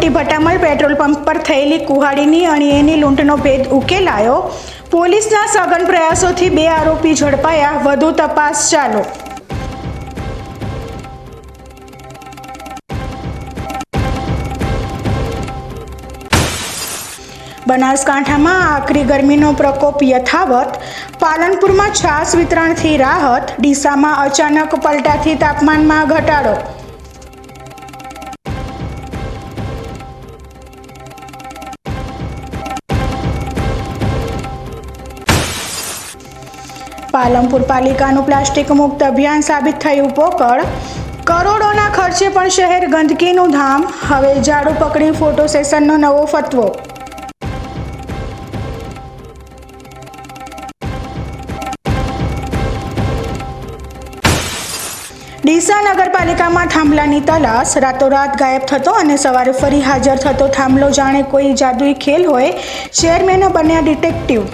મોટી ભટામલ petrol pump પર થયેલી કુહાડીની અણીએની લૂંટનો ભેદ ઉકેલાયો। પોલીસના સઘન પ્રયાસોથી 2 આરોપી ઝડપાયા। વધુ તપાસ ચાલુ। બનાસકાંઠામાં આકરી ગરમીનો પ્રકોપ યથાવત। પાલનપુરમાં છાશ વિતરણથી રાહત। ડીસામાં અચાનક પલટાથી તાપમાનમાં ઘટાડો। પાલનપુર પાલિકાનું પ્લાસ્ટિક મુક્ત અભિયાન સાબિત થયું પોકળ। કરોડોના ખર્ચે પણ શહેર ગંદકીનું ધામ। હવે ઝાડુ પકડી ફોટો સેશનનો નવો ફતવો। ડીસા નગરપાલિકામાં થાંભલાની તલાશ। રાતોરાત ગાયબ થતો અને સવારે ફરી હાજર થતો થાંભલો જાણે કોઈ જાદુઈ ખેલ હોય। ચેરમેનો બન્યા ડિટેક્ટિવ।